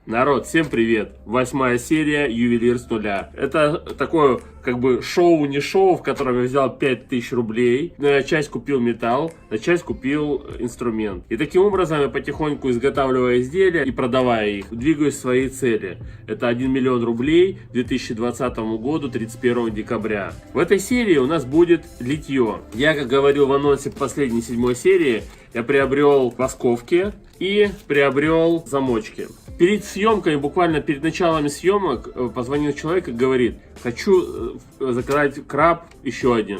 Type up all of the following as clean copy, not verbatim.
Народ, всем привет! 8-я серия «Ювелир с нуля». Это такое, как бы, шоу не шоу, в котором я взял 5000 рублей. На часть купил металл, на часть купил инструмент. И таким образом я потихоньку, изготавливая изделия и продавая их, двигаюсь к своей цели. Это 1 миллион рублей к 2020 году, 31 декабря. В этой серии у нас будет литье. Я, как говорил в анонсе последней 7-й серии, я приобрел восковки и приобрел замочки. Перед съемками, буквально перед началом съемок, позвонил человек и говорит: хочу заказать краб еще один.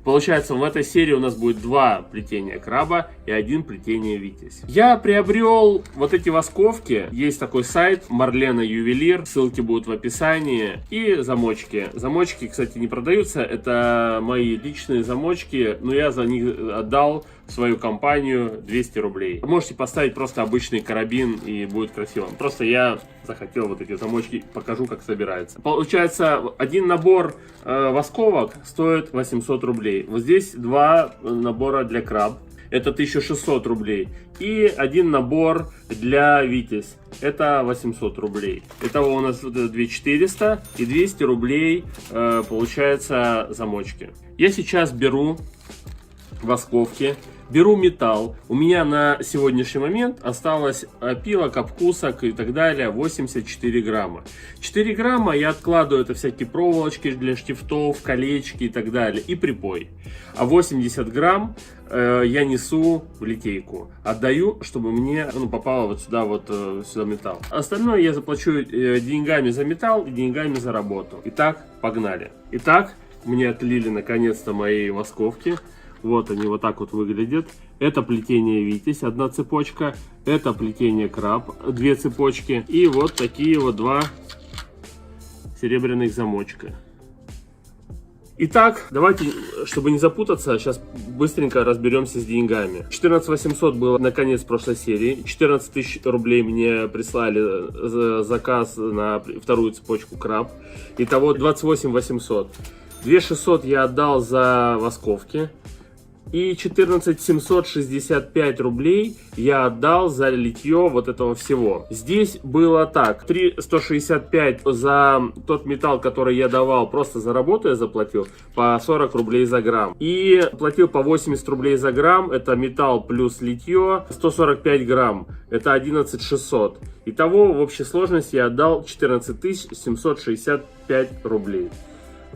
Получается, в этой серии у нас будет 2 плетения краба и 1 плетение витязь. Я приобрел вот эти восковки. Есть такой сайт Марлена Ювелир, ссылки будут в описании. И замочки. Замочки, кстати, не продаются. Это мои личные замочки, но я за них отдал в свою компанию 200 рублей. Можете поставить просто обычный карабин и будет красиво. Просто я захотел вот эти замочки, покажу, как собирается. Получается, один набор восковок стоит 800 рублей. Вот здесь 2 набора для краб. Это 1600 рублей. И один набор для витязь. Это 800 рублей. Итого у нас 2400 и 200 рублей получается замочки. Я сейчас беру восковки. Беру металл. У меня на сегодняшний момент осталось опилок, обкусок и так далее 84 грамма. 4 грамма я откладываю, это всякие проволочки для штифтов, колечки и так далее, и припой. А 80 грамм я несу в литейку. Отдаю, чтобы мне попало вот сюда металл. Остальное я заплачу деньгами за металл и деньгами за работу. Итак, погнали. Итак, мне отлили наконец-то мои восковки. Вот они вот так вот выглядят. Это плетение витязь, 1 цепочка. Это плетение краб, 2 цепочки. И вот такие вот 2 серебряных замочка. Итак, давайте, чтобы не запутаться, сейчас быстренько разберемся с деньгами. 14 800 было на конец прошлой серии. 14 тысяч рублей мне прислали за заказ на 2-ю цепочку краб. Итого 28 800. 2 600 я отдал за восковки. И 14 765 рублей я отдал за литье вот этого всего. Здесь было так: 3 165 за тот металл, который я давал, просто за работу я заплатил, по 40 рублей за грамм. И платил по 80 рублей за грамм, это металл плюс литье, 145 грамм, это 11 600. Итого в общей сложности я отдал 14 765 рублей.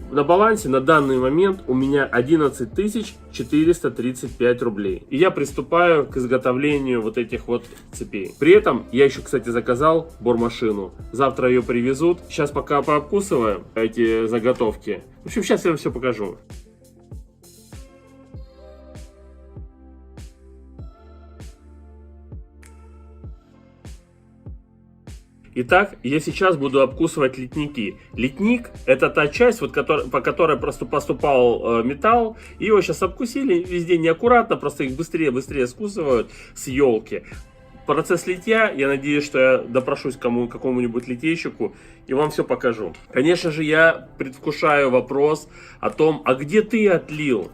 На балансе на данный момент у меня 11 435 рублей. И я приступаю к изготовлению вот этих вот цепей. При этом я еще, кстати, заказал бормашину. Завтра ее привезут. Сейчас пока пообкусываем эти заготовки. В общем, сейчас я вам все покажу. Итак, я сейчас буду обкусывать литники. Литник — это та часть, вот, по которой просто поступал металл. Его сейчас обкусили, везде неаккуратно, просто их быстрее скусывают с елки. Процесс литья, я надеюсь, что я допрошусь к какому-нибудь литейщику и вам все покажу. Конечно же, я предвкушаю вопрос о том, а где ты отлил?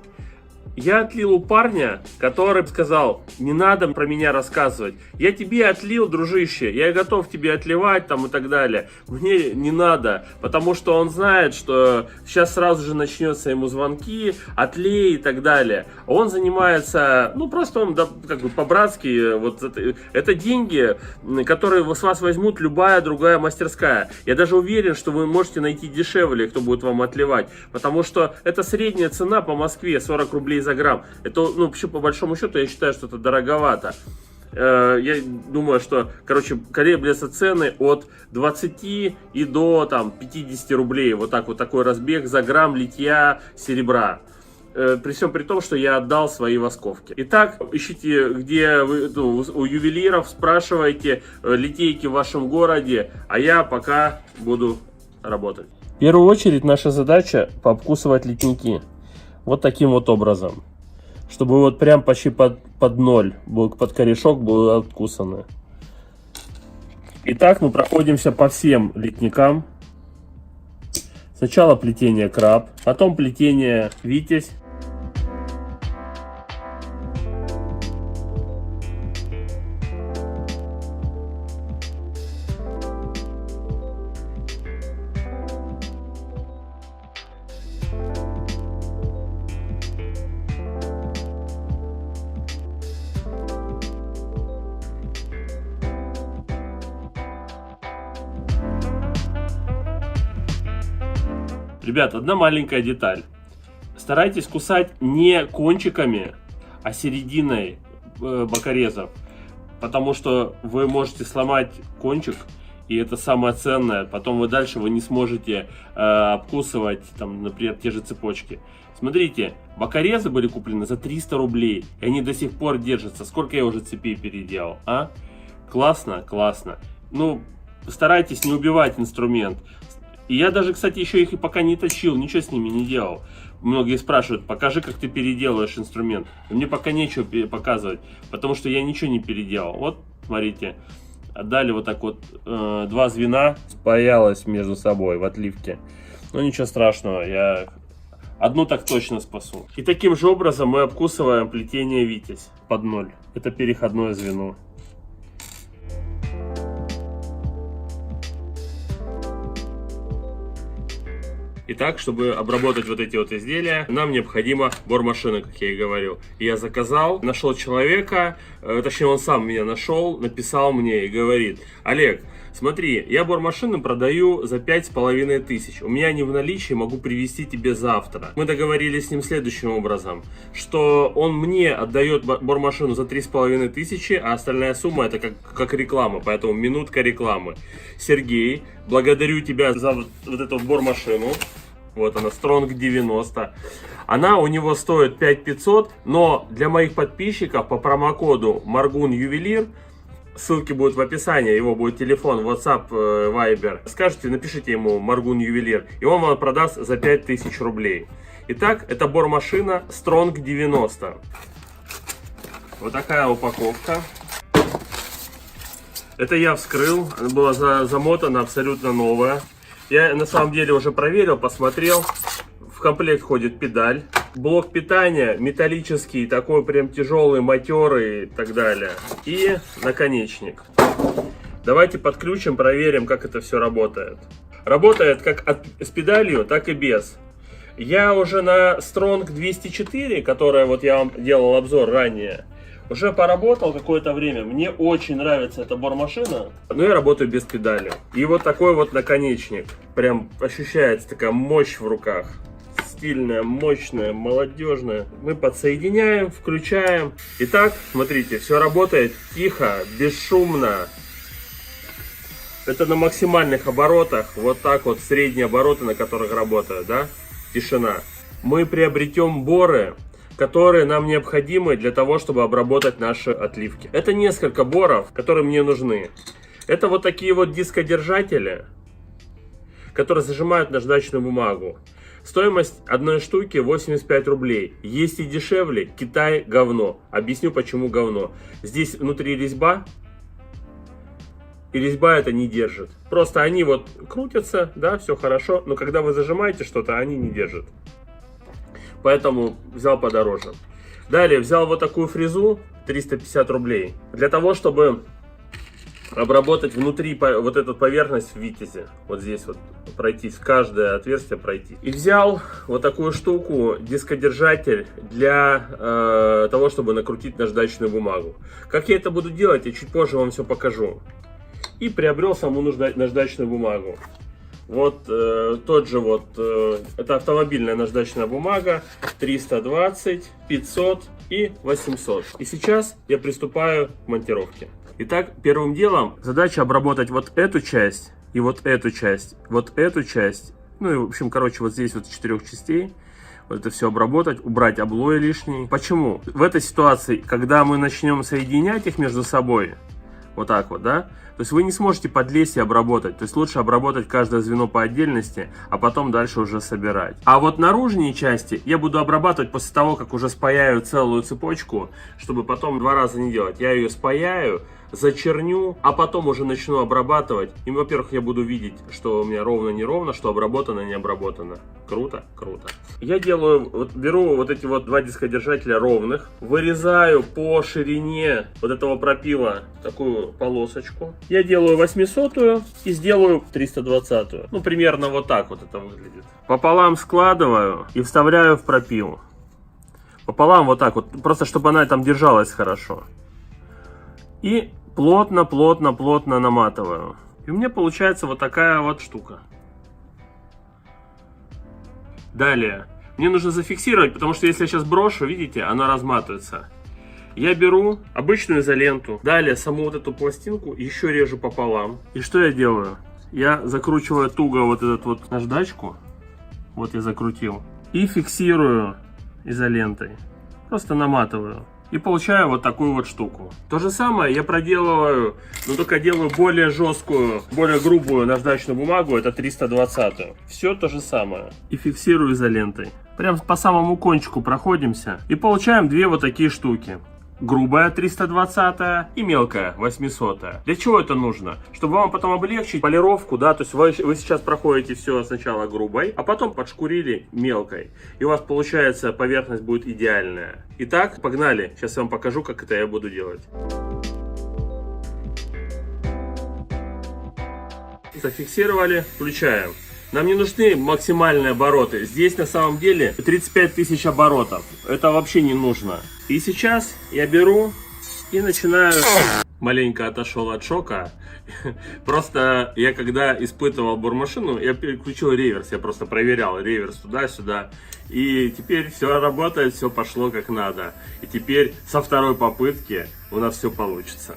Я отлил у парня, который сказал: не надо про меня рассказывать. Я тебе отлил, дружище, я готов тебе отливать там и так далее. Мне не надо, потому что он знает, что сейчас сразу же начнется ему звонки, отлей и так далее. Он занимается, просто он как бы по-братски, вот это деньги, которые с вас возьмут любая другая мастерская. Я даже уверен, что вы можете найти дешевле, кто будет вам отливать, потому что это средняя цена по Москве, 40 рублей за грамм. Это, вообще, по большому счету, я считаю, что это дороговато. Я думаю, что, колеблются цены от 20 и до 50 рублей. Вот такой разбег за грамм литья серебра. При всем при том, что я отдал свои восковки. Итак, ищите, где вы, у ювелиров, спрашивайте литейки в вашем городе, а я пока буду работать. В первую очередь наша задача пообкусывать литники. Вот таким вот образом. Чтобы вот прям почти под ноль, под корешок было откусано. Итак, мы проходимся по всем литникам. Сначала плетение краб, потом плетение витязь. Ребят, одна маленькая деталь. Старайтесь кусать не кончиками, а серединой бокорезов. Потому что вы можете сломать кончик, и это самое ценное. Потом вы дальше не сможете обкусывать, там, например, те же цепочки. Смотрите, бокорезы были куплены за 300 рублей, и они до сих пор держатся. Сколько я уже цепей переделал, а? Классно, классно. Ну, старайтесь не убивать инструмент. И я даже, кстати, еще их и пока не точил, ничего с ними не делал. Многие спрашивают, покажи, как ты переделываешь инструмент. Мне пока нечего показывать, потому что я ничего не переделал. Вот, смотрите, отдали вот так вот, два звена спаялось между собой в отливке. Но ничего страшного, я одну так точно спасу. И таким же образом мы обкусываем плетение Витязь под 0. Это переходное звено. Итак, чтобы обработать вот эти вот изделия, нам необходима бормашина, как я и говорил. Я заказал, нашел человека, точнее он сам меня нашел, написал мне и говорит: Олег, смотри, я бормашины продаю за 5500. У меня они в наличии, могу привезти тебе завтра. Мы договорились с ним следующим образом, что он мне отдает бормашину за 3500, а остальная сумма это как реклама, поэтому минутка рекламы. Сергей, благодарю тебя за вот эту бормашину. Вот она, Strong 90. Она у него стоит 5500, но для моих подписчиков по промокоду Маргун Ювелир, ссылки будут в описании, его будет телефон, WhatsApp, Viber. Скажите, напишите ему Маргун Ювелир, и он вам продаст за 5000 рублей. Итак, это бормашина Strong 90. Вот такая упаковка. Это я вскрыл, она была замотана, абсолютно новая. Я на самом деле уже проверил, посмотрел. В комплект входит педаль, блок питания металлический, такой прям тяжелый, матерый и так далее. И наконечник. Давайте подключим, проверим, как это все работает. Работает как с педалью, так и без. Я уже на Strong 204, которая вот я вам делал обзор ранее, уже поработал какое-то время. Мне очень нравится эта бормашина, но я работаю без педали. И вот такой вот наконечник. Прям ощущается такая мощь в руках. Стильная, мощная, молодежная. Мы подсоединяем, включаем. Итак, смотрите, все работает тихо, бесшумно. Это на максимальных оборотах. Вот так вот средние обороты, на которых работает, да? Тишина. Мы приобретем боры, которые нам необходимы для того, чтобы обработать наши отливки. Это несколько боров, которые мне нужны. Это вот такие вот дискодержатели, которые зажимают наждачную бумагу. Стоимость одной штуки 85 рублей. Есть и дешевле. Китай говно. Объясню, почему говно. Здесь внутри резьба, и резьба это не держит. Просто они вот крутятся, да, все хорошо, но когда вы зажимаете что-то, они не держат. Поэтому взял подороже. Далее взял вот такую фрезу, 350 рублей. Для того, чтобы обработать внутри вот эту поверхность в Витязе. Вот здесь вот пройтись, каждое отверстие пройти. И взял вот такую штуку, дискодержатель для того, чтобы накрутить наждачную бумагу. Как я это буду делать, я чуть позже вам все покажу. И приобрел саму наждачную бумагу. Вот тот же вот, это автомобильная наждачная бумага, 320, 500 и 800. И сейчас я приступаю к монтировке. Итак, первым делом задача обработать вот эту часть, и вот эту часть, вот эту часть. Ну и в общем, короче, вот здесь вот 4 частей. Вот это все обработать, убрать облой лишний. Почему? В этой ситуации, когда мы начнем соединять их между собой, вот так вот, да? То есть вы не сможете подлезть и обработать. То есть лучше обработать каждое звено по отдельности, а потом дальше уже собирать. А вот наружные части я буду обрабатывать после того, как уже спаяю целую цепочку, чтобы потом 2 раза не делать. Я ее спаяю, зачерню, а потом уже начну обрабатывать. И, во-первых, я буду видеть, что у меня ровно-неровно, что обработано, не обработано. Круто, круто. Я делаю, вот беру вот эти вот 2 дискодержателя ровных, вырезаю по ширине вот этого пропила такую полосочку. Я делаю 800-ю и сделаю 320-ю. Ну, примерно вот так вот это выглядит. Пополам складываю и вставляю в пропил. Пополам вот так вот, просто чтобы она там держалась хорошо. И плотно наматываю. И у меня получается вот такая вот штука. Далее, мне нужно зафиксировать, потому что если я сейчас брошу, видите, она разматывается. Я беру обычную изоленту, далее саму вот эту пластинку еще режу пополам. И что я делаю? Я закручиваю туго вот этот вот наждачку, вот я закрутил, и фиксирую изолентой. Просто наматываю. И получаю вот такую вот штуку. То же самое я проделываю, но только делаю более жесткую, более грубую наждачную бумагу, это 320. Все то же самое. И фиксирую изолентой. Прям по самому кончику проходимся. И получаем две вот такие штуки. Грубая 320 и мелкая 800. Для чего это нужно? Чтобы вам потом облегчить полировку, да, то есть вы сейчас проходите все сначала грубой, а потом подшкурили мелкой. И у вас получается поверхность будет идеальная. Итак, погнали. Сейчас я вам покажу, как это я буду делать. Зафиксировали, включаем. Нам не нужны максимальные обороты. Здесь на самом деле 35 тысяч оборотов. Это вообще не нужно. И сейчас я беру и начинаю... Маленько отошел от шока. Просто я когда испытывал бормашину, я переключил реверс. Я просто проверял реверс туда-сюда. И теперь все работает, все пошло как надо. И теперь со второй попытки у нас все получится.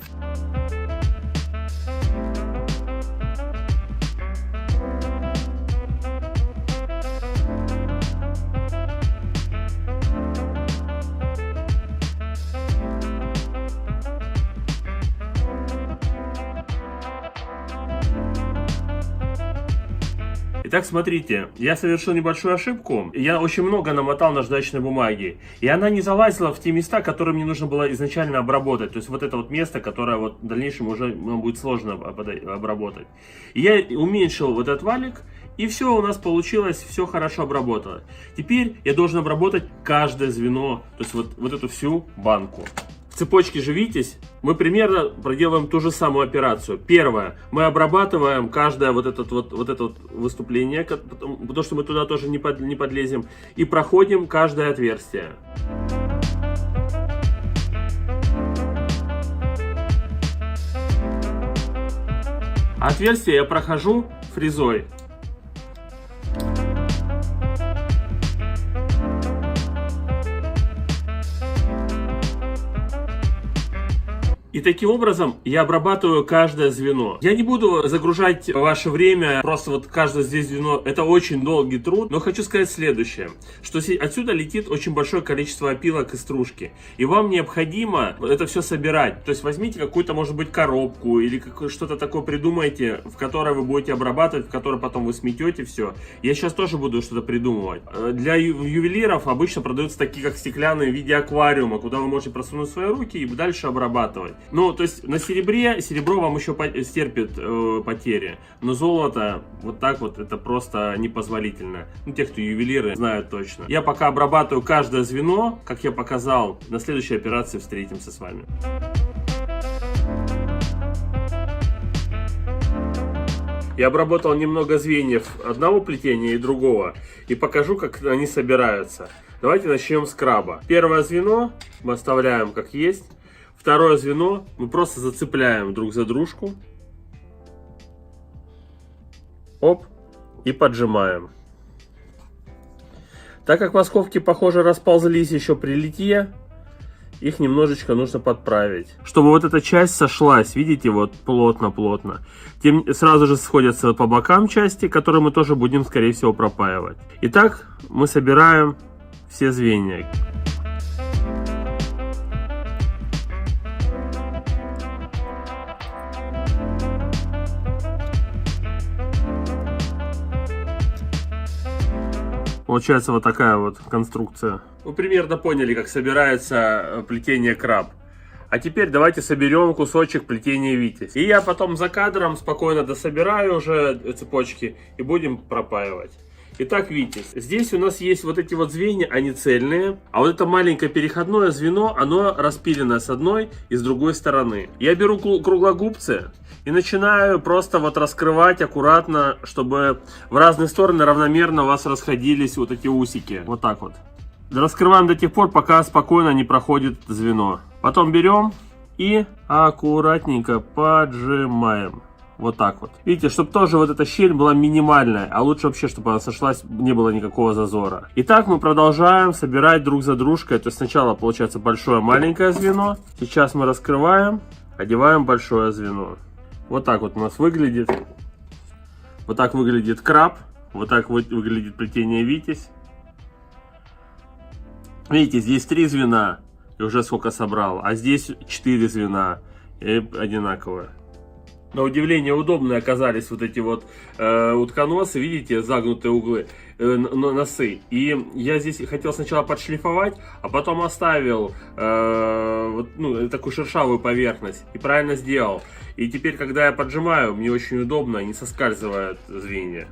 Итак, смотрите, я совершил небольшую ошибку. Я очень много намотал наждачной бумаги. И она не залазила в те места, которые мне нужно было изначально обработать. То есть вот это вот место, которое вот в дальнейшем уже будет сложно обработать. И я уменьшил вот этот валик. И все у нас получилось, все хорошо обработало. Теперь я должен обработать каждое звено. То есть вот эту всю банку. В цепочке же Витязь мы примерно проделаем ту же самую операцию. Первое, мы обрабатываем каждое вот это вот выступление, потому что мы туда тоже не подлезем, и проходим каждое отверстие. Отверстие я прохожу фрезой. И таким образом я обрабатываю каждое звено. Я не буду загружать ваше время, просто вот каждое здесь звено, это очень долгий труд. Но хочу сказать следующее, что отсюда летит очень большое количество опилок и стружки. И вам необходимо это все собирать. То есть возьмите какую-то, может быть, коробку или что-то такое придумайте, в которой вы будете обрабатывать, в которой потом вы сметете все. Я сейчас тоже буду что-то придумывать. Для ювелиров обычно продаются такие, как стеклянные в виде аквариума, куда вы можете просунуть свои руки и дальше обрабатывать. Ну, то есть на серебро вам еще стерпит потери, но золото вот так вот это просто непозволительно. Ну, те, кто ювелиры, знают точно. Я пока обрабатываю каждое звено, как я показал. На следующей операции встретимся с вами. Я обработал немного звеньев одного плетения и другого и покажу, как они собираются. Давайте начнем с краба. Первое звено мы оставляем как есть. Второе звено мы просто зацепляем друг за дружку. Оп. И поджимаем. Так как восковки, похоже, расползлись еще при литье, их немножечко нужно подправить. Чтобы вот эта часть сошлась, видите, вот плотно-плотно. Сразу же сходятся по бокам части, которые мы тоже будем, скорее всего, пропаивать. Итак, мы собираем все звенья. Получается вот такая вот конструкция. Вы примерно поняли, как собирается плетение краб. А теперь давайте соберем кусочек плетения Витязь. И я потом за кадром спокойно дособираю уже цепочки и будем пропаивать. Итак, Витязь. Здесь у нас есть вот эти вот звенья, они цельные. А вот это маленькое переходное звено, оно распиленное с одной и с другой стороны. Я беру круглогубцы и начинаю просто вот раскрывать аккуратно, чтобы в разные стороны равномерно у вас расходились вот эти усики. Вот так вот. Раскрываем до тех пор, пока спокойно не проходит звено. Потом берем и аккуратненько поджимаем. Вот так вот. Видите, чтобы тоже вот эта щель была минимальная, а лучше вообще, чтобы она сошлась, не было никакого зазора. Итак, мы продолжаем собирать друг за дружкой. То есть сначала получается большое маленькое звено. Сейчас мы раскрываем, одеваем большое звено. Вот так вот у нас выглядит. Вот так выглядит краб. Вот так выглядит плетение Витязь. Видите, здесь 3 звена. И уже сколько собрал. А здесь 4 звена. И одинаковые. На удивление удобные оказались вот эти вот утконосы, видите, загнутые углы, носы. И я здесь хотел сначала подшлифовать, а потом оставил такую шершавую поверхность. И правильно сделал. И теперь, когда я поджимаю, мне очень удобно, не соскальзывают звенья.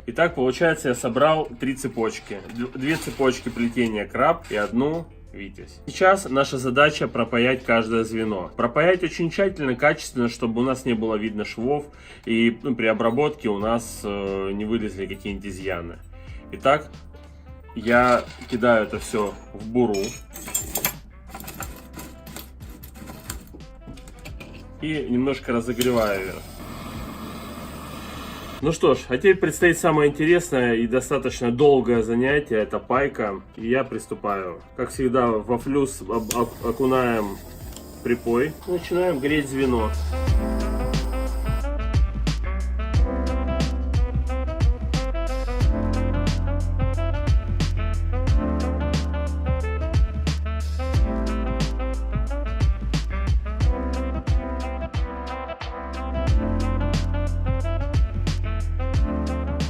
Итак, получается, я собрал 3 цепочки. 2 цепочки плетения краб и 1 Витязь. Сейчас наша задача пропаять каждое звено. Пропаять очень тщательно, качественно, чтобы у нас не было видно швов и при обработке у нас не вылезли какие-нибудь изъяны. Итак, я кидаю это все в буру. И немножко разогреваю ее. Ну что ж, а теперь предстоит самое интересное и достаточно долгое занятие, это пайка. И я приступаю. Как всегда, во флюс окунаем припой. Начинаем греть звено.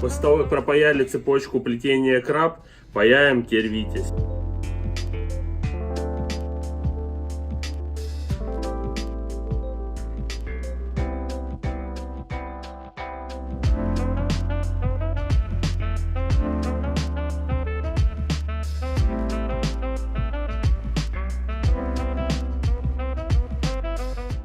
После того, как пропаяли цепочку плетения краб, паяем теперь Витязь.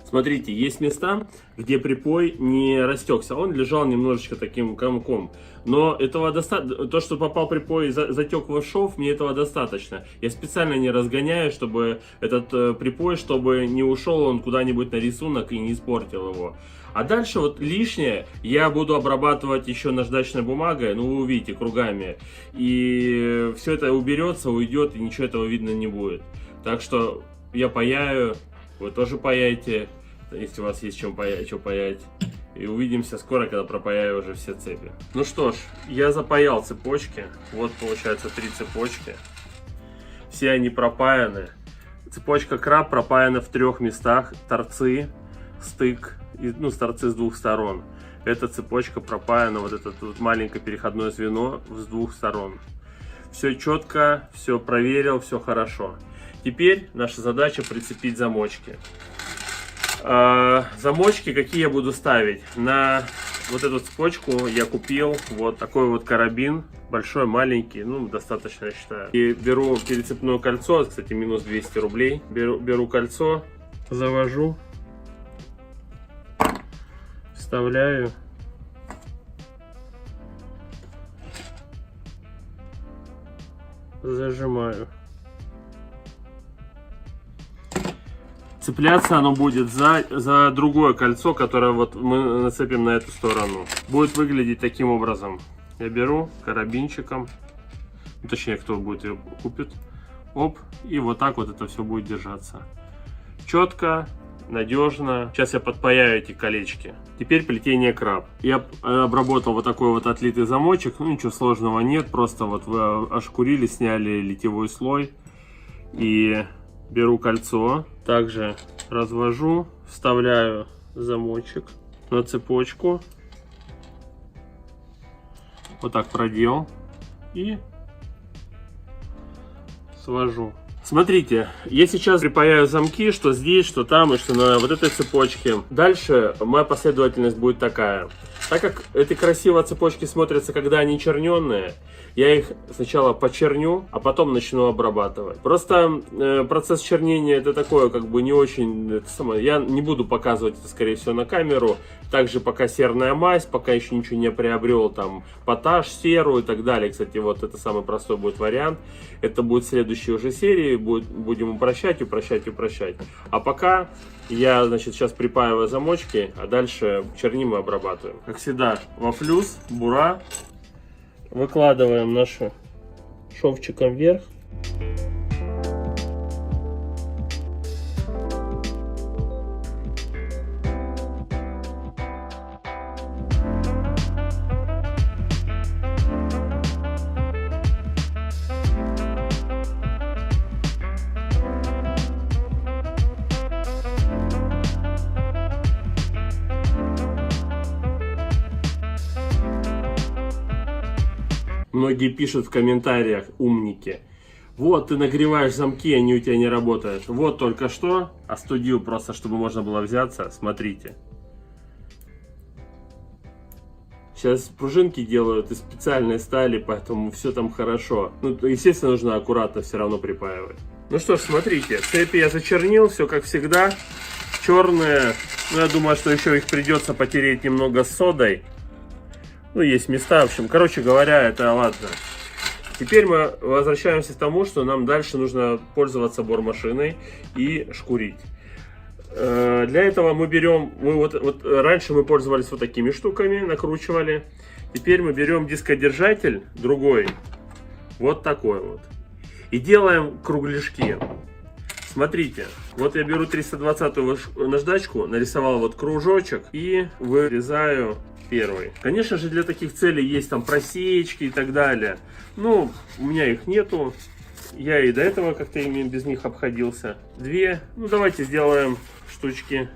Смотрите, есть места, где припой не растекся, он лежал немножечко таким комком. Но этого достаточно, то, что попал припой, затек в шов, мне этого достаточно. Я специально не разгоняю, чтобы этот припой, чтобы не ушел он куда-нибудь на рисунок и не испортил его. А дальше вот лишнее я буду обрабатывать еще наждачной бумагой, ну вы увидите, кругами. И все это уберется, уйдет, и ничего этого видно не будет. Так что я паяю, вы тоже паяйте, если у вас есть что паять. И увидимся скоро, когда пропаяю уже все цепи. Ну что ж, я запаял цепочки. Вот получается 3 цепочки. Все они пропаяны. Цепочка краб пропаяна в 3 местах. Торцы, стык, ну, торцы с 2 сторон. Эта цепочка пропаяна, вот это вот маленькое переходное звено с 2 сторон. Все четко, все проверил, все хорошо. Теперь наша задача прицепить замочки. Замочки какие я буду ставить? На вот эту цепочку я купил вот такой вот карабин. Большой, маленький, ну достаточно, я считаю. И беру перецепное кольцо, кстати, минус 200 рублей. Беру кольцо, завожу, вставляю. Зажимаю. Цепляться оно будет за другое кольцо, которое вот мы нацепим на эту сторону. Будет выглядеть таким образом. Я беру карабинчиком, точнее, кто будет ее купит. Оп, и вот так вот это все будет держаться. Четко, надежно. Сейчас я подпаяю эти колечки. Теперь плетение краб. Я обработал вот такой вот отлитый замочек. Ну, ничего сложного нет. Просто вот вы ошкурили, сняли литьевой слой. И беру кольцо. Также развожу. Вставляю замочек на цепочку. Вот так продел. И свожу. Смотрите, я сейчас припаяю замки, что здесь, что там, и что на вот этой цепочке. Дальше моя последовательность будет такая. Так как эти красивые цепочки смотрятся, когда они черненные, я их сначала почерню, а потом начну обрабатывать. Просто процесс чернения это такое, как бы не очень... Я не буду показывать это, скорее всего, на камеру. Также пока серная мазь, пока еще ничего не приобрел, там, поташ, серу и так далее. Кстати, вот это самый простой будет вариант. Это будет в следующей уже серии. Будем упрощать. А пока я, значит, сейчас припаиваю замочки, а дальше черним и обрабатываем. Как всегда, во флюс, бура. Выкладываем нашу шовчиком вверх. Многие пишут в комментариях, умники: вот ты нагреваешь замки, они у тебя не работают. Вот только что остудил, просто чтобы можно было взяться. Смотрите. Сейчас пружинки делают из специальной стали, поэтому все там хорошо. Ну, естественно, нужно аккуратно все равно припаивать. Ну что ж, смотрите, цепи я зачернил, все как всегда. Черные, ну я думаю, что еще их придется потереть немного с содой. Ну, есть места, в общем, короче говоря, это ладно. Теперь мы возвращаемся к тому, что нам дальше нужно пользоваться бормашиной и шкурить. Для этого мы берем, вот раньше мы пользовались вот такими штуками, накручивали. Теперь мы берем дискодержатель другой, вот такой вот, и делаем кругляшки. Смотрите, вот я беру 320-ю наждачку, нарисовал вот кружочек и вырезаю первый. Конечно же, для таких целей есть там просечки и так далее. Ну, у меня их нету. Я и до этого как-то без них обходился. 2. Ну, давайте сделаем штучки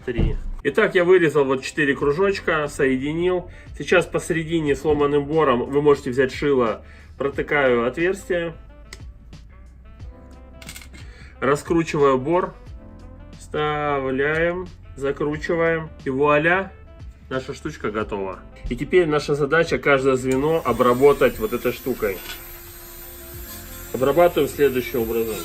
3. Итак, я вырезал вот 4 кружочка, соединил. Сейчас посередине сломанным бором вы можете взять шило, протыкаю отверстие. Раскручиваю бор, вставляем, закручиваем, и вуаля, наша штучка готова. И теперь наша задача каждое звено обработать вот этой штукой. Обрабатываем следующим образом.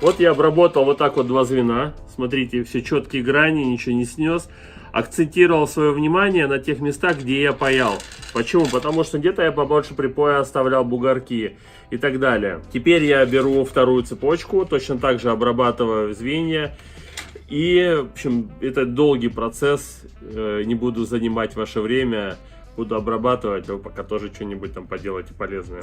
Вот я обработал вот так вот 2 звена. Смотрите, все четкие грани, ничего не снес. Акцентировал свое внимание на тех местах, где я паял. Почему? Потому что где-то я побольше припоя оставлял бугорки и так далее. Теперь я беру вторую цепочку, точно так же обрабатываю звенья. И, в общем, это долгий процесс, не буду занимать ваше время. Буду обрабатывать, вы пока тоже что-нибудь там поделайте полезное.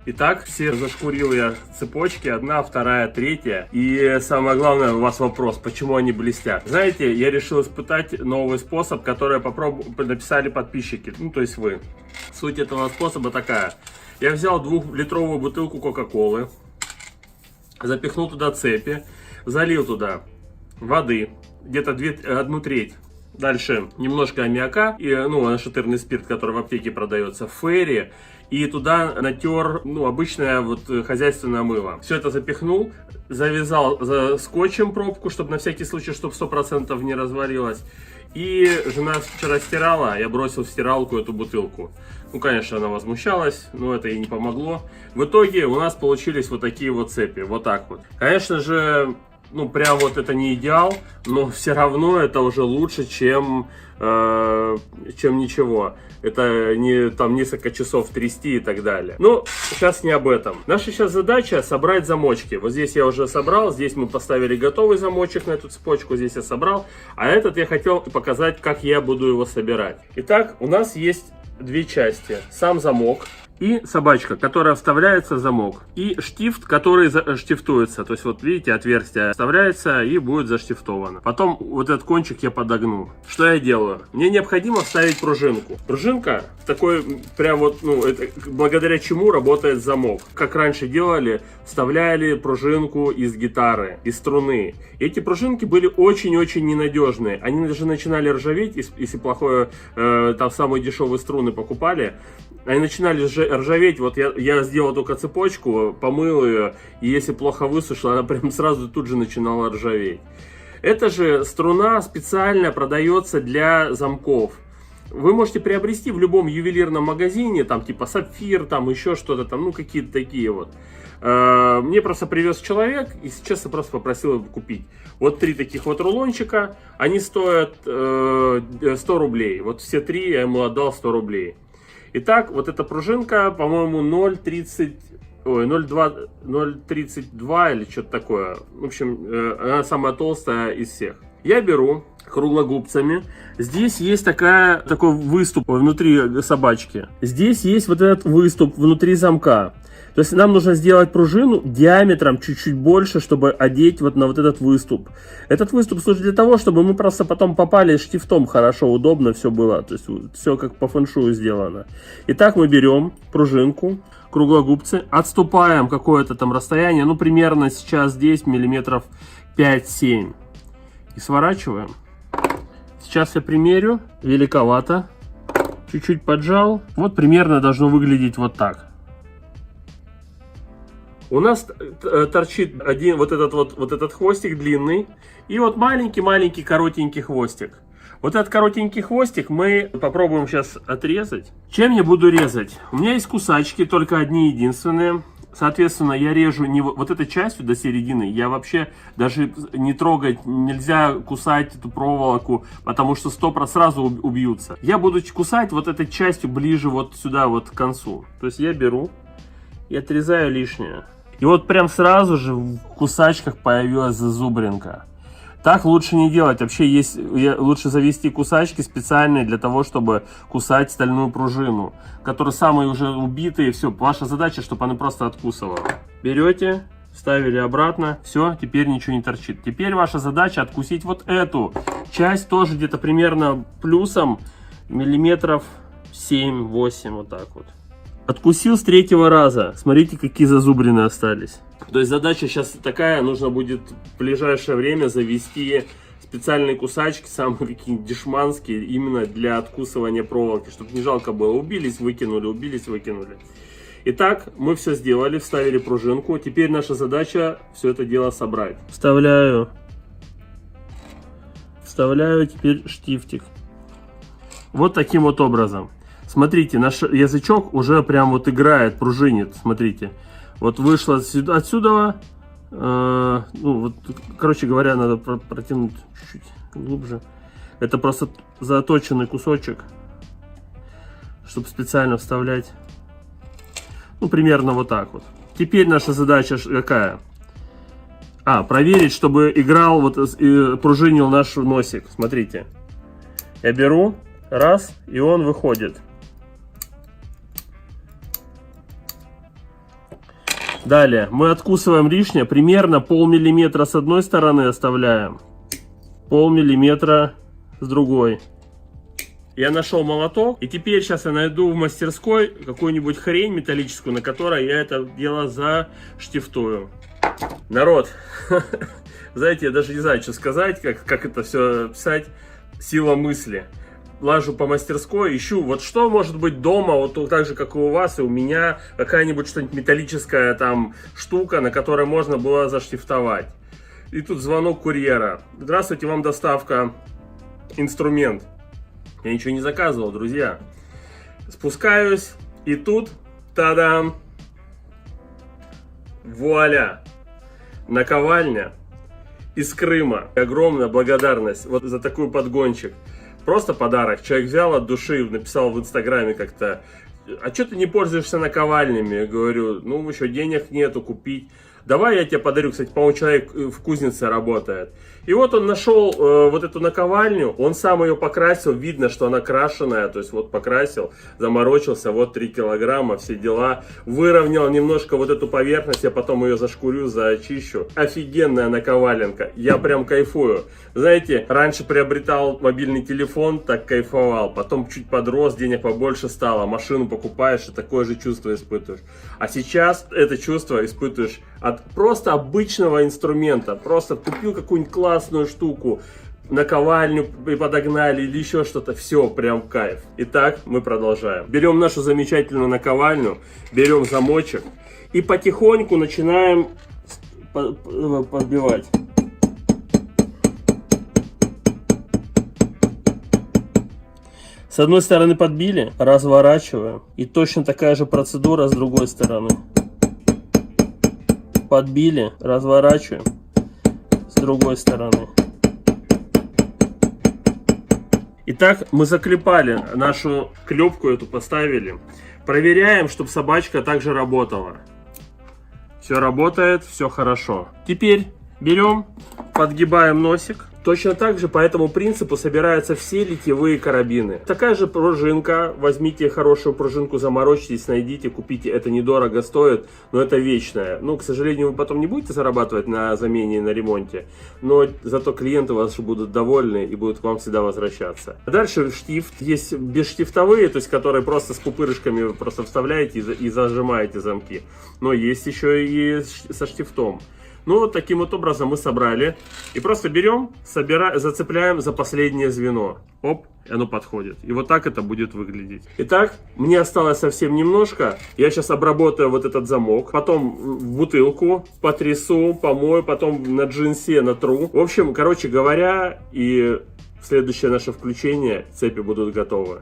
Итак, все зашкурил я цепочки, 1, 2, 3. И самое главное, у вас вопрос, почему они блестят. Знаете, я решил испытать новый способ, который написали подписчики, ну то есть вы. Суть этого способа такая. Я взял 2-литровую бутылку Кока-Колы, запихнул туда цепи, залил туда воды, где-то 1/3. Дальше немножко аммиака, и, нашатырный спирт, который в аптеке продается, ферри. И туда натер, обычное вот хозяйственное мыло. Все это запихнул, завязал скотчем пробку, чтобы на всякий случай, чтобы 100% не развалилось. И жена вчера стирала, я бросил в стиралку эту бутылку. Ну, конечно, она возмущалась, но это ей не помогло. В итоге у нас получились вот такие вот цепи, вот так вот. Конечно же, прям вот это не идеал, но все равно это уже лучше, чем ничего. Это не там несколько часов трясти и так далее. Но сейчас не об этом. Наша сейчас задача собрать замочки. Вот здесь я уже собрал, здесь мы поставили готовый замочек на эту цепочку, здесь я собрал. А этот я хотел показать, как я буду его собирать. Итак, у нас есть 2 части. Сам замок И собачка, которая вставляется в замок. И штифт, который штифтуется. То есть вот видите, отверстие вставляется и будет заштифтовано. Потом вот этот кончик я подогну. Что я делаю? Мне необходимо вставить пружинку. Пружинка такой прям вот, ну, это благодаря чему работает замок. Как раньше делали, вставляли пружинку из гитары, из струны. Эти пружинки были очень-очень ненадежные. Они даже начинали ржаветь, если плохое, там самые дешевые струны покупали. Они начинали ржаветь. Вот я сделал только цепочку, помыл ее, и если плохо высушила, она прям сразу тут же начинала ржаветь. Эта же струна специально продается для замков. Вы можете приобрести в любом ювелирном магазине, там типа Сапфир, там еще что-то там, ну какие-то такие вот. Мне просто привез человек, и сейчас я просто попросил его купить. Вот 3 таких вот рулончика, они стоят 100 рублей. Вот все 3 я ему отдал 100 рублей. Итак, вот эта пружинка, по-моему, 0,32 или что-то такое. В общем, она самая толстая из всех. Я беру круглогубцами. Здесь есть такой выступ внутри собачки. Здесь есть вот этот выступ внутри замка. То есть нам нужно сделать пружину диаметром чуть-чуть больше, чтобы одеть вот на вот этот выступ. Этот выступ служит для того, чтобы мы просто потом попали штифтом хорошо, удобно все было. То есть все как по фэншую сделано. Итак, мы берем пружинку, круглогубцы, отступаем какое-то там расстояние, ну примерно сейчас здесь миллиметров 5-7. И сворачиваем. Сейчас я примерю. Великовато. Чуть-чуть поджал. Вот примерно должно выглядеть вот так. У нас торчит один вот этот хвостик длинный. И вот маленький коротенький хвостик. Вот этот коротенький хвостик мы попробуем сейчас отрезать. Чем я буду резать? У меня есть кусачки, только одни единственные. Соответственно, я режу не вот этой частью до середины. Я вообще даже не трогать, нельзя кусать эту проволоку, потому что сразу убьются. Я буду кусать вот этой частью ближе вот сюда, вот к концу. То есть я беру и отрезаю лишнее. И вот прям сразу же в кусачках появилась зазубринка. Так лучше не делать. Вообще лучше завести кусачки специальные для того, чтобы кусать стальную пружину, которые самые уже убитые. Все, ваша задача, чтобы она просто откусывала. Берете, вставили обратно. Все, теперь ничего не торчит. Теперь ваша задача откусить вот эту часть, тоже где-то примерно плюсом миллиметров 7-8, вот так вот. Откусил с 3-го раза. Смотрите, какие зазубрины остались. То есть задача сейчас такая, нужно будет в ближайшее время завести специальные кусачки, самые какие-нибудь дешманские, именно для откусывания проволоки, чтобы не жалко было. Убились, выкинули, убились, выкинули. Итак, мы все сделали, вставили пружинку. Теперь наша задача все это дело собрать. Вставляю теперь штифтик. Вот таким вот образом. Смотрите, наш язычок уже прям вот играет, пружинит, смотрите. Вот вышло отсюда, ну вот, короче говоря, надо протянуть чуть-чуть глубже. Это просто заточенный кусочек, чтобы специально вставлять. Ну, примерно вот так вот. Теперь наша задача какая? Проверить, чтобы играл, вот пружинил наш носик. Смотрите. Я беру, раз, и он выходит. Далее мы откусываем лишнее, примерно полмиллиметра с одной стороны оставляем, полмиллиметра с другой. Я нашел молоток, и теперь сейчас я найду в мастерской какую-нибудь хрень металлическую, на которой я это дело заштифтую. Народ, знаете, я даже не знаю, что сказать, как это все писать. Сила мысли. Лажу по мастерской, ищу, вот что может быть дома, вот так же, как и у вас, и у меня, какая-нибудь что-нибудь металлическая там штука, на которой можно было заштифтовать. И тут звонок курьера. Здравствуйте, вам доставка, инструмент. Я ничего не заказывал, друзья. Спускаюсь, и тут, та-дам, вуаля, наковальня из Крыма. Огромная благодарность вот за такой подгончик. Просто подарок. Человек взял от души, написал в инстаграме как-то: а что ты не пользуешься наковальнями? Я говорю, ну еще денег нету купить. давай я тебе подарю. Кстати, по-моему, человек в кузнице работает. И вот он нашел вот эту наковальню, он сам ее покрасил, видно, что она крашеная, то есть вот покрасил, заморочился, вот 3 килограмма, все дела, выровнял немножко вот эту поверхность, я потом ее зашкурю, зачищу. Офигенная наковаленка, я прям кайфую. Знаете, раньше приобретал мобильный телефон, так кайфовал, потом чуть подрос, денег побольше стало, машину покупаешь и такое же чувство испытываешь. А сейчас это чувство испытываешь от просто обычного инструмента, просто купил какую-нибудь классную штуку, наковальню и подогнали или еще что-то, все, прям кайф. Итак, мы продолжаем. Берем нашу замечательную наковальню, берем замочек и потихоньку начинаем подбивать. С одной стороны подбили, разворачиваем, и точно такая же процедура с другой стороны. Подбили, разворачиваем с другой стороны. Итак, мы заклепали нашу клепку, эту поставили. Проверяем, чтобы собачка также работала. Все работает, все хорошо. Теперь берем, подгибаем носик. Точно так же по этому принципу собираются все литьевые карабины. Такая же пружинка. Возьмите хорошую пружинку, заморочьтесь, найдите, купите. Это недорого стоит, но это вечное. Ну, к сожалению, вы потом не будете зарабатывать на замене и на ремонте. Но зато клиенты ваши будут довольны и будут к вам всегда возвращаться. Дальше штифт. Есть бесштифтовые, то есть которые просто с пупырышками вы просто вставляете и зажимаете замки. Но есть еще и со штифтом. Ну, вот таким вот образом мы собрали. И просто берем, зацепляем за последнее звено. Оп, и оно подходит. И вот так это будет выглядеть. Итак, мне осталось совсем немножко. Я сейчас обработаю вот этот замок. Потом в бутылку потрясу, помою. Потом на джинсе натру. В общем, короче говоря, и в следующее наше включение цепи будут готовы.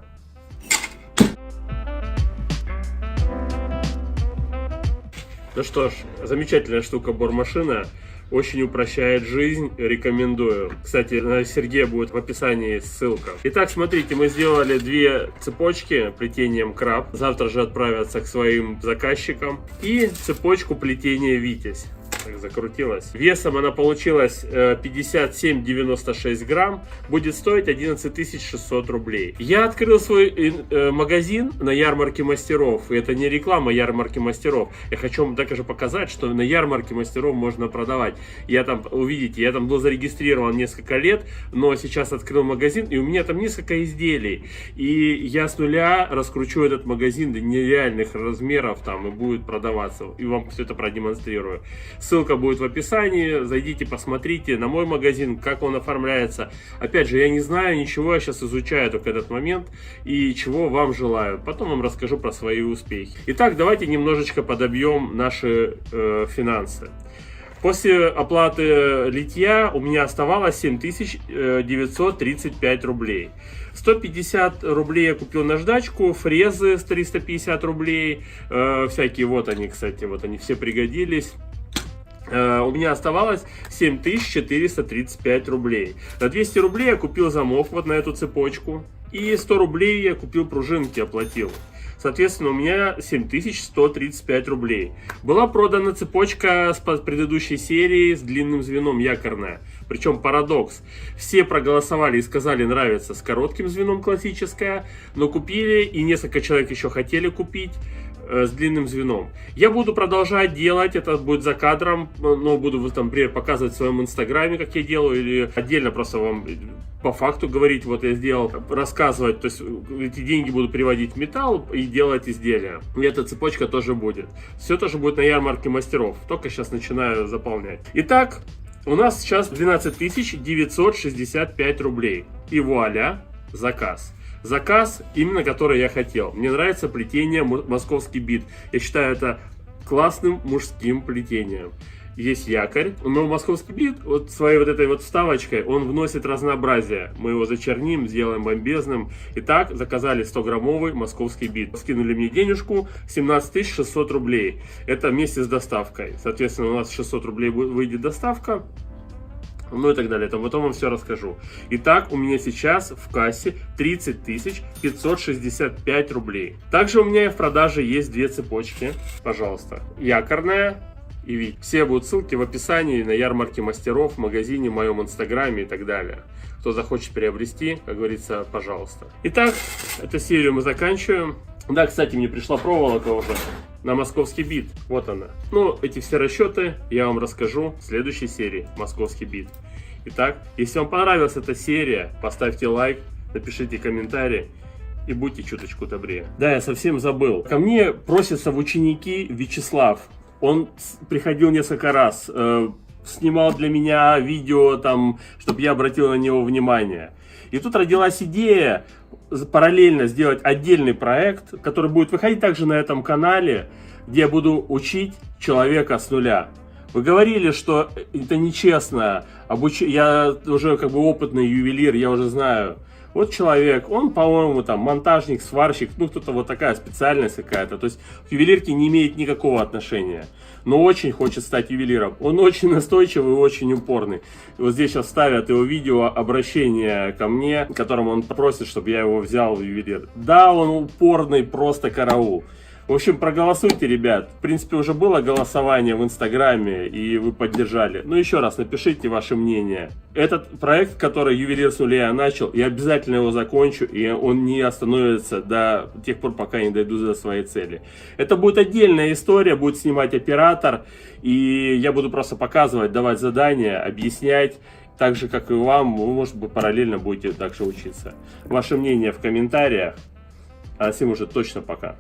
Ну что ж, замечательная штука бормашина, очень упрощает жизнь, рекомендую. Кстати, на Сергея будет в описании ссылка. Итак, смотрите, мы сделали 2 цепочки плетением краб, завтра же отправятся к своим заказчикам, и цепочку плетения Витязь. Так закрутилась. Весом она получилась 57,96 грамм. Будет стоить 11 600 рублей. Я открыл свой магазин на ярмарке мастеров. И это не реклама ярмарки мастеров. Я хочу вам также показать, что на ярмарке мастеров можно продавать. Я там, увидите, я там был зарегистрирован несколько лет, но сейчас открыл магазин, и у меня там несколько изделий. И я с нуля раскручу этот магазин до нереальных размеров там и будет продаваться. И вам все это продемонстрирую. Ссылка будет в описании, зайдите, посмотрите на мой магазин, как он оформляется. Опять же, я не знаю ничего, я сейчас изучаю только этот момент и чего вам желаю. Потом вам расскажу про свои успехи. Итак, давайте немножечко подобьем наши финансы. После оплаты литья у меня оставалось 7935 рублей. 150 рублей я купил наждачку, фрезы с 350 рублей, всякие, вот они, кстати, вот они все пригодились. У меня оставалось 7435 рублей. На 200 рублей я купил замок вот на эту цепочку. И 100 рублей я купил пружинки, оплатил. Соответственно, у меня 7135 рублей. Была продана цепочка с предыдущей серии с длинным звеном, якорная. Причем парадокс. Все проголосовали и сказали, нравится с коротким звеном, классическая. Но купили, и несколько человек еще хотели купить с длинным звеном. Я буду продолжать делать, это будет за кадром, но буду, например, показывать в своем инстаграме, как я делаю, или отдельно просто вам по факту говорить, вот я сделал, рассказывать, то есть эти деньги буду переводить в металл и делать изделия. И эта цепочка тоже будет. Все тоже будет на ярмарке мастеров, только сейчас начинаю заполнять. Итак, у нас сейчас 12 965 рублей. И вуаля, заказ. Заказ, именно который я хотел. Мне нравится плетение московский бит. Я считаю это классным мужским плетением. Есть якорь, но московский бит вот своей вот этой вот вставочкой, он вносит разнообразие. Мы его зачерним, сделаем бомбезным. Итак, заказали 100-граммовый московский бит. Скинули мне денежку 17 600 рублей. Это вместе с доставкой. Соответственно, у нас 600 рублей выйдет доставка. Ну и так далее. Потом вам все расскажу. Итак, у меня сейчас в кассе 30 565 рублей. Также у меня в продаже есть 2 цепочки. Пожалуйста. Якорная и Вить. Все будут ссылки в описании на ярмарке мастеров, в магазине, в моем инстаграме и так далее. Кто захочет приобрести, как говорится, пожалуйста. Итак, эту серию мы заканчиваем. Да, кстати, мне пришла проволока уже на московский бит. Вот она. Ну, эти все расчеты я вам расскажу в следующей серии «Московский бит». Итак, если вам понравилась эта серия, поставьте лайк, напишите комментарий и будьте чуточку добрее. Да, я совсем забыл. Ко мне просится в ученики Вячеслав. Он приходил несколько раз, снимал для меня видео, там, чтобы я обратил на него внимание. И тут родилась идея параллельно сделать отдельный проект, который будет выходить также на этом канале, где я буду учить человека с нуля. Вы говорили, что это нечестно, я уже как бы опытный ювелир, я уже знаю. Вот человек, он, по-моему, там монтажник, сварщик, ну кто-то вот такая специальность какая-то. То есть к ювелирке не имеет никакого отношения. Но очень хочет стать ювелиром. Он очень настойчивый и очень упорный. И вот здесь сейчас ставят его видео обращение ко мне, в котором он просит, чтобы я его взял в ювелир. Да, он упорный, просто караул. В общем, проголосуйте, ребят. В принципе, уже было голосование в Инстаграме, и вы поддержали. Но еще раз напишите ваше мнение. Этот проект, который «Ювелир с нуля» я начал, я обязательно его закончу, и он не остановится до тех пор, пока я не дойду до своей цели. Это будет отдельная история, будет снимать оператор, и я буду просто показывать, давать задания, объяснять. Так же, как и вам, вы, может быть, параллельно будете также учиться. Ваше мнение в комментариях. А всем уже точно пока.